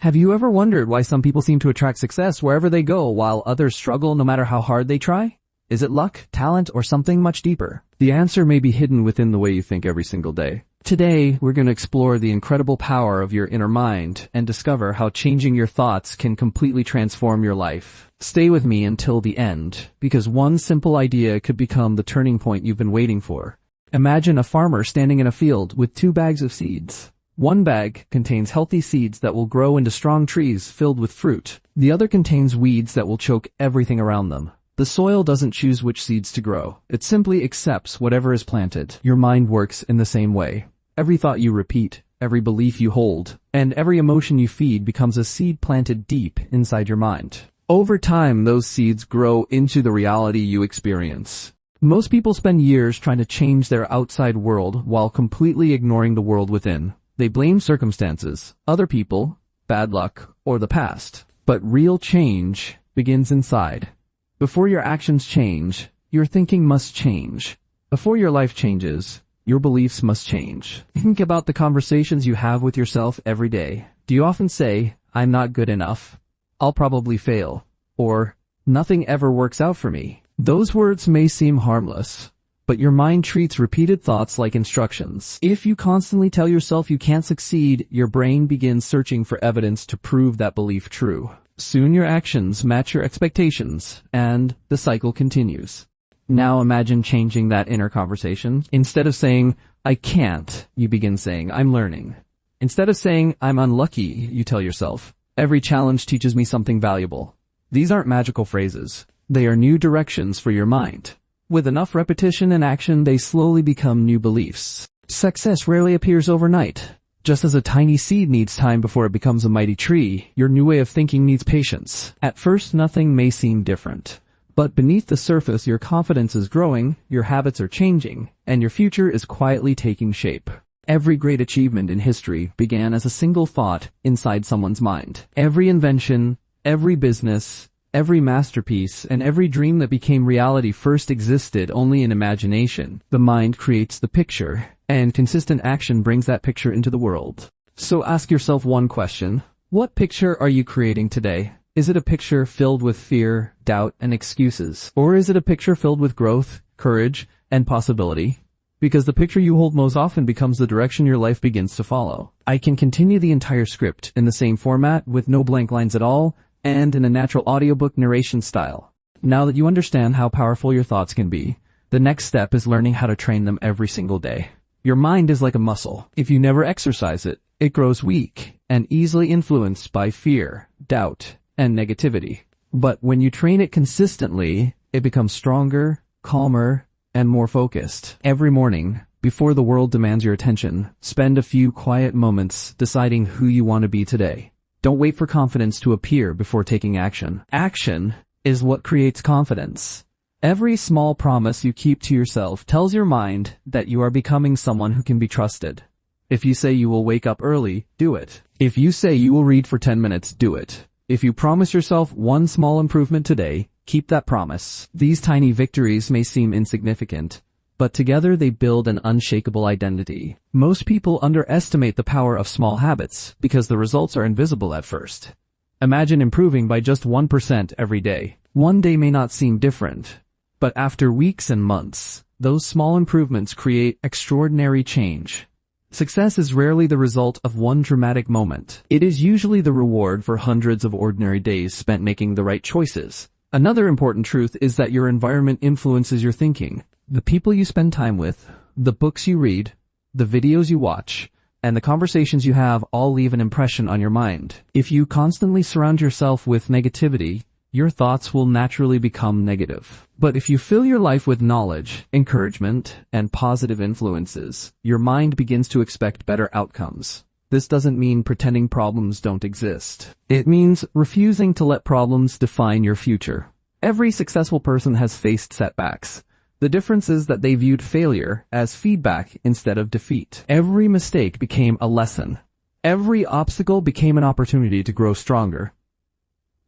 Have you ever wondered why some people seem to attract success wherever they go while others struggle no matter how hard they try? Is it luck, talent, or something much deeper? The answer may be hidden within the way you think every single day. Today, we're going to explore the incredible power of your inner mind and discover how changing your thoughts can completely transform your life. Stay with me until the end, because one simple idea could become the turning point you've been waiting for. Imagine a farmer standing in a field with 2 bags of seeds. One bag contains healthy seeds that will grow into strong trees filled with fruit. The other contains weeds that will choke everything around them. The soil doesn't choose which seeds to grow. It simply accepts whatever is planted. Your mind works in the same way. Every thought you repeat, every belief you hold, and every emotion you feed becomes a seed planted deep inside your mind. Over time, those seeds grow into the reality you experience. Most people spend years trying to change their outside world while completely ignoring the world within. They blame circumstances, other people, bad luck, or the past. But real change begins inside. Before your actions change, your thinking must change. Before your life changes, your beliefs must change. Think about the conversations you have with yourself every day. Do you often say, "I'm not good enough. I'll probably fail," or "Nothing ever works out for me"? Those words may seem harmless, but your mind treats repeated thoughts like instructions. If you constantly tell yourself you can't succeed, your brain begins searching for evidence to prove that belief true. Soon your actions match your expectations, and the cycle continues. Now imagine changing that inner conversation. Instead of saying, "I can't," you begin saying, "I'm learning." Instead of saying, "I'm unlucky," you tell yourself, "Every challenge teaches me something valuable." These aren't magical phrases. They are new directions for your mind. With enough repetition and action, they slowly become new beliefs. Success rarely appears overnight. Just as a tiny seed needs time before it becomes a mighty tree, your new way of thinking needs patience. At first, nothing may seem different. But beneath the surface, your confidence is growing, your habits are changing, and your future is quietly taking shape. Every great achievement in history began as a single thought inside someone's mind. Every invention, every business, every masterpiece, and every dream that became reality first existed only in imagination. The mind creates the picture, and consistent action brings that picture into the world. So ask yourself one question. What picture are you creating today? Is it a picture filled with fear, doubt, and excuses? Or is it a picture filled with growth, courage, and possibility? Because the picture you hold most often becomes the direction your life begins to follow. I can continue the entire script in the same format with no blank lines at all, and in a natural audiobook narration style. Now that you understand how powerful your thoughts can be, the next step is learning how to train them every single day. Your mind is like a muscle. If you never exercise it, it grows weak and easily influenced by fear, doubt, and negativity. But when you train it consistently, it becomes stronger, calmer, and more focused. Every morning, before the world demands your attention, spend a few quiet moments deciding who you want to be today. Don't wait for confidence to appear before taking action. Action is what creates confidence. Every small promise you keep to yourself tells your mind that you are becoming someone who can be trusted. If you say you will wake up early, do it. If you say you will read for 10 minutes, do it. If you promise yourself one small improvement today, keep that promise. These tiny victories may seem insignificant, but together they build an unshakable identity. Most people underestimate the power of small habits because the results are invisible at first. Imagine improving by just 1% every day. One day may not seem different, but after weeks and months, those small improvements create extraordinary change. Success is rarely the result of one dramatic moment. It is usually the reward for hundreds of ordinary days spent making the right choices. Another important truth is that your environment influences your thinking. The people you spend time with, the books you read, the videos you watch, and the conversations you have all leave an impression on your mind. If you constantly surround yourself with negativity, your thoughts will naturally become negative. But if you fill your life with knowledge, encouragement, and positive influences, your mind begins to expect better outcomes. This doesn't mean pretending problems don't exist. It means refusing to let problems define your future. Every successful person has faced setbacks. The difference is that they viewed failure as feedback instead of defeat. Every mistake became a lesson. Every obstacle became an opportunity to grow stronger.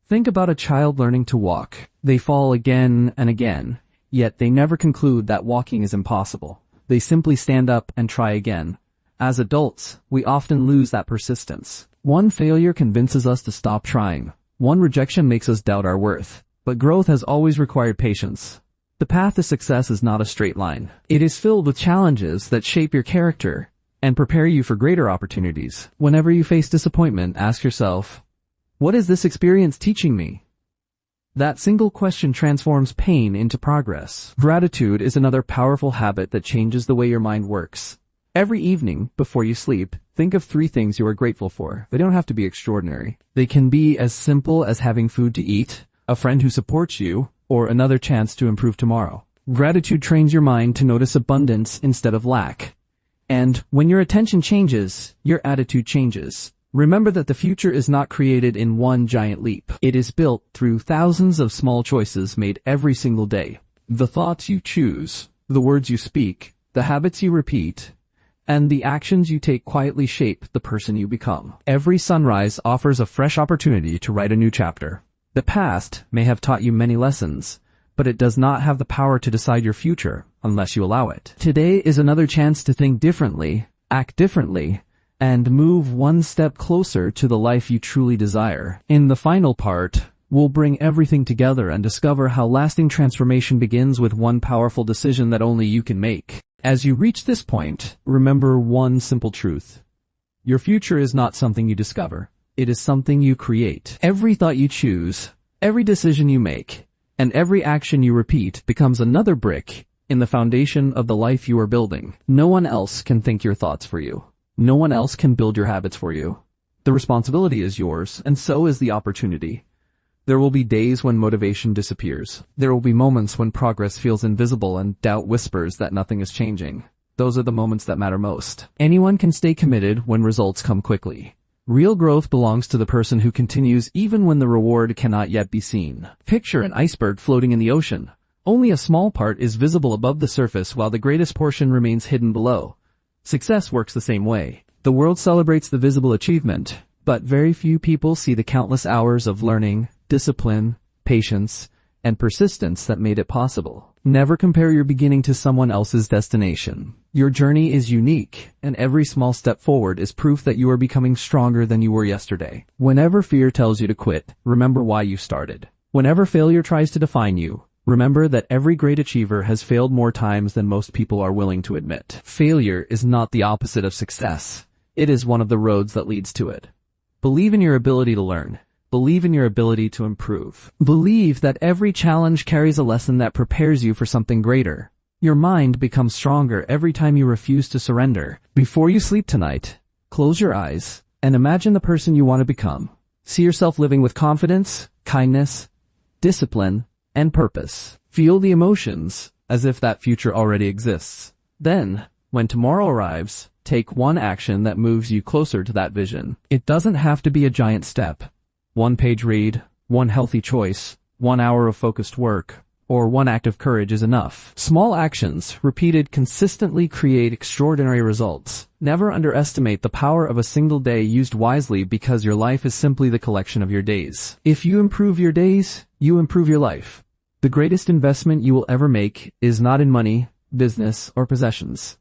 Think about a child learning to walk. They fall again and again, yet they never conclude that walking is impossible. They simply stand up and try again. As adults, we often lose that persistence. One failure convinces us to stop trying. One rejection makes us doubt our worth. But growth has always required patience. The path to success is not a straight line. It is filled with challenges that shape your character and prepare you for greater opportunities. Whenever you face disappointment, ask yourself, what is this experience teaching me? That single question transforms pain into progress. Gratitude is another powerful habit that changes the way your mind works. Every evening, before you sleep, think of 3 things you are grateful for. They don't have to be extraordinary. They can be as simple as having food to eat, a friend who supports you, or another chance to improve tomorrow. Gratitude trains your mind to notice abundance instead of lack. And when your attention changes, your attitude changes. Remember that the future is not created in one giant leap. It is built through thousands of small choices made every single day. The thoughts you choose, the words you speak, the habits you repeat, and the actions you take quietly shape the person you become. Every sunrise offers a fresh opportunity to write a new chapter. The past may have taught you many lessons, but it does not have the power to decide your future unless you allow it. Today is another chance to think differently, act differently, and move one step closer to the life you truly desire. In the final part, we'll bring everything together and discover how lasting transformation begins with one powerful decision that only you can make. As you reach this point, remember one simple truth. Your future is not something you discover. It is something you create. Every thought you choose, every decision you make, and every action you repeat becomes another brick in the foundation of the life you are building. No one else can think your thoughts for you. No one else can build your habits for you. The responsibility is yours, and so is the opportunity. There will be days when motivation disappears. There will be moments when progress feels invisible and doubt whispers that nothing is changing. Those are the moments that matter most. Anyone can stay committed when results come quickly. Real growth belongs to the person who continues even when the reward cannot yet be seen. Picture an iceberg floating in the ocean. Only a small part is visible above the surface while the greatest portion remains hidden below. Success works the same way. The world celebrates the visible achievement, but very few people see the countless hours of learning, discipline, patience, and persistence that made it possible. Never compare your beginning to someone else's destination. Your journey is unique, and every small step forward is proof that you are becoming stronger than you were yesterday. Whenever fear tells you to quit, remember why you started. Whenever failure tries to define you, remember that every great achiever has failed more times than most people are willing to admit. Failure is not the opposite of success. It is one of the roads that leads to it. Believe in your ability to learn. Believe in your ability to improve. Believe that every challenge carries a lesson that prepares you for something greater. Your mind becomes stronger every time you refuse to surrender. Before you sleep tonight, close your eyes and imagine the person you want to become. See yourself living with confidence, kindness, discipline, and purpose. Feel the emotions as if that future already exists. Then, when tomorrow arrives, take one action that moves you closer to that vision. It doesn't have to be a giant step. 1-page read, 1 healthy choice, 1 hour of focused work, or 1 act of courage is enough. Small actions, repeated consistently, create extraordinary results. Never underestimate the power of a single day used wisely, because your life is simply the collection of your days. If you improve your days, you improve your life. The greatest investment you will ever make is not in money, business, or possessions.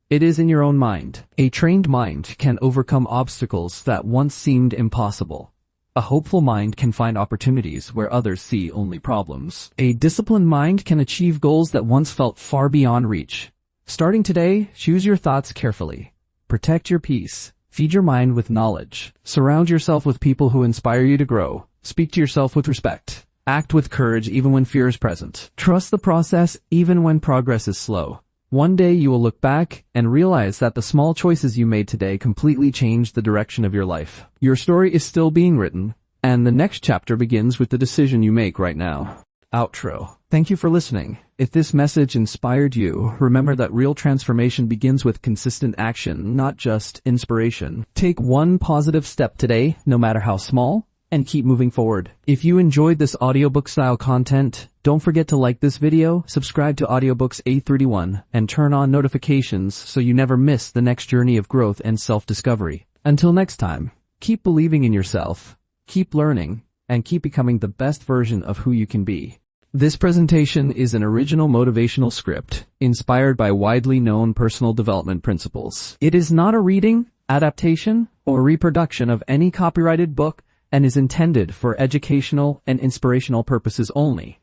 It is in your own mind. A trained mind can overcome obstacles that once seemed impossible. A hopeful mind can find opportunities where others see only problems. A disciplined mind can achieve goals that once felt far beyond reach. Starting today, choose your thoughts carefully. Protect your peace. Feed your mind with knowledge. Surround yourself with people who inspire you to grow. Speak to yourself with respect. Act with courage even when fear is present. Trust the process even when progress is slow. One day you will look back and realize that the small choices you made today completely changed the direction of your life. Your story is still being written, and the next chapter begins with the decision you make right now. Outro. Thank you for listening. If this message inspired you, remember that real transformation begins with consistent action, not just inspiration. Take one positive step today, no matter how small, and keep moving forward. If you enjoyed this audiobook-style content, don't forget to like this video, subscribe to Audiobooks 831, and turn on notifications so you never miss the next journey of growth and self-discovery. Until next time, keep believing in yourself, keep learning, and keep becoming the best version of who you can be. This presentation is an original motivational script inspired by widely known personal development principles. It is not a reading, adaptation, or reproduction of any copyrighted book and is intended for educational and inspirational purposes only.